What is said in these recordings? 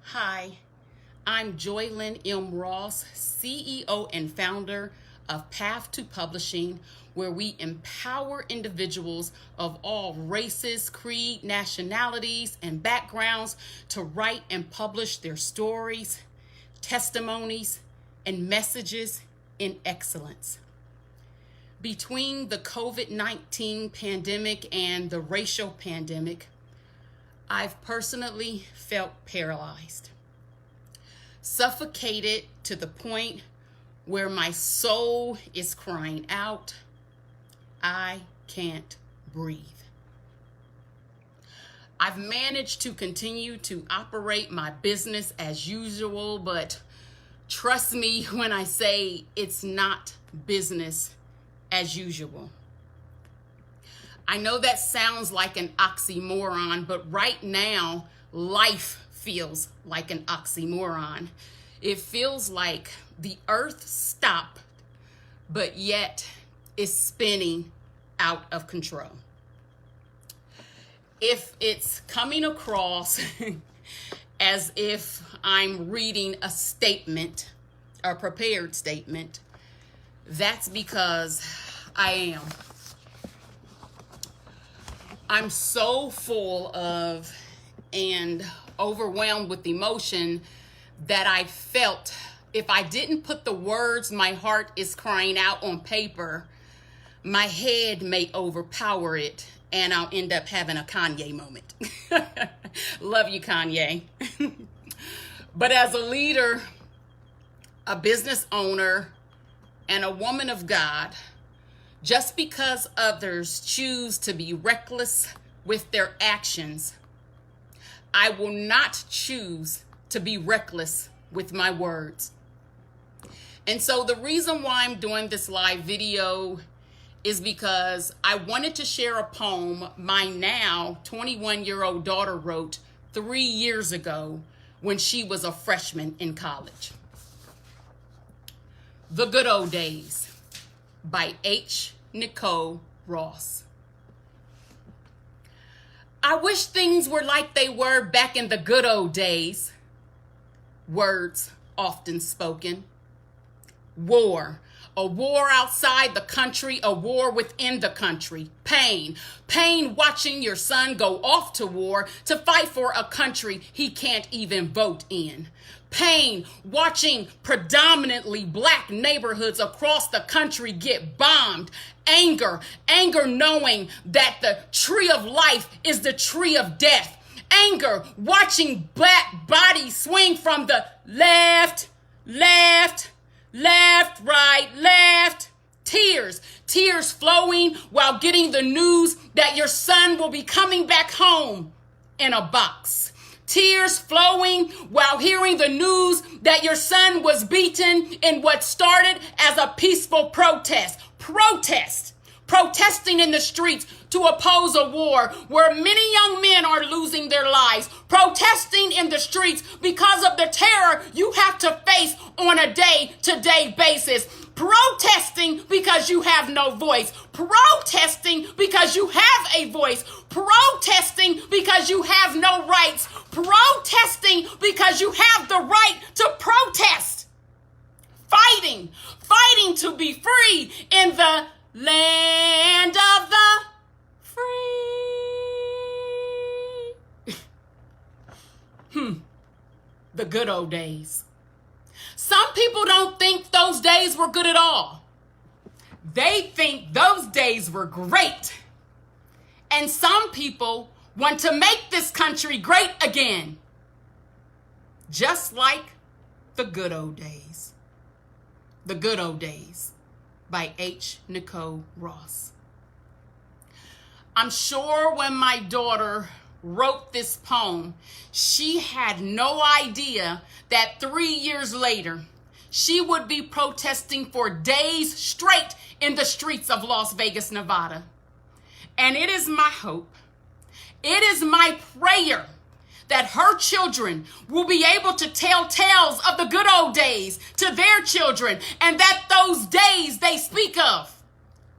Hi, I'm Joylyn M. Ross, CEO and founder of Path to Publishing, where we empower individuals of all races, creed, nationalities, and backgrounds to write and publish their stories, testimonies, and messages in excellence. Between the COVID-19 pandemic and the racial pandemic, I've personally felt paralyzed, suffocated to the point where my soul is crying out, I can't breathe. I've managed to continue to operate my business as usual, but trust me when I say it's not business as usual. I know that sounds like an oxymoron, but right now, life feels like an oxymoron. It feels like the earth stopped, but yet is spinning out of control. If it's coming across as if I'm reading a statement, a prepared statement, that's because I am. I'm so full of and overwhelmed with emotion that I felt if I didn't put the words my heart is crying out on paper, my head may overpower it and I'll end up having a Kanye moment. Love you, Kanye. But as a leader, a business owner, and a woman of God, just because others choose to be reckless with their actions, I will not choose to be reckless with my words. And so the reason why I'm doing this live video is because I wanted to share a poem my now 21-year-old daughter wrote 3 years ago when she was a freshman in college. The Good Old Days by Nicole Ross. I wish things were like they were back in the good old days. Words often spoken. War. A war outside the country, a war within the country. Pain. Pain watching your son go off to war to fight for a country he can't even vote in. Pain watching predominantly black neighborhoods across the country get bombed. Anger knowing that the tree of life is the tree of death. Anger watching black bodies swing from the left, right, left. Tears flowing while getting the news that your son will be coming back home in a box. Tears flowing while hearing the news that your son was beaten in what started as a peaceful protest. Protesting in the streets to oppose a war where many young men are losing their lives. Protesting in the streets because of the terror you have to face on a day-to-day basis. Protesting because you have no voice. Protesting because you have a voice. Protesting because you have no rights. Protesting because you have the right to protest. Fighting to be free in the land of the free. The good old days. Some people don't think those days were good at all. They think those days were great. And some people want to make this country great again. Just like the good old days. The Good Old Days by Nicole Ross. I'm sure when my daughter wrote this poem, she had no idea that 3 years later, she would be protesting for days straight in the streets of Las Vegas, Nevada. And it is my hope, it is my prayer that her children will be able to tell tales of the good old days to their children, and that those days they speak of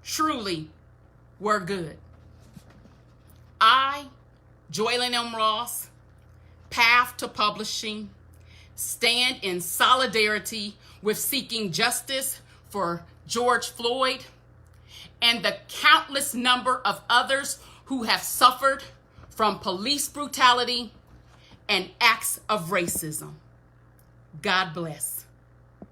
truly were good. I, Joylyn M. Ross, Path to Publishing stand in solidarity with seeking justice for George Floyd and the countless number of others who have suffered from police brutality and acts of racism. God bless.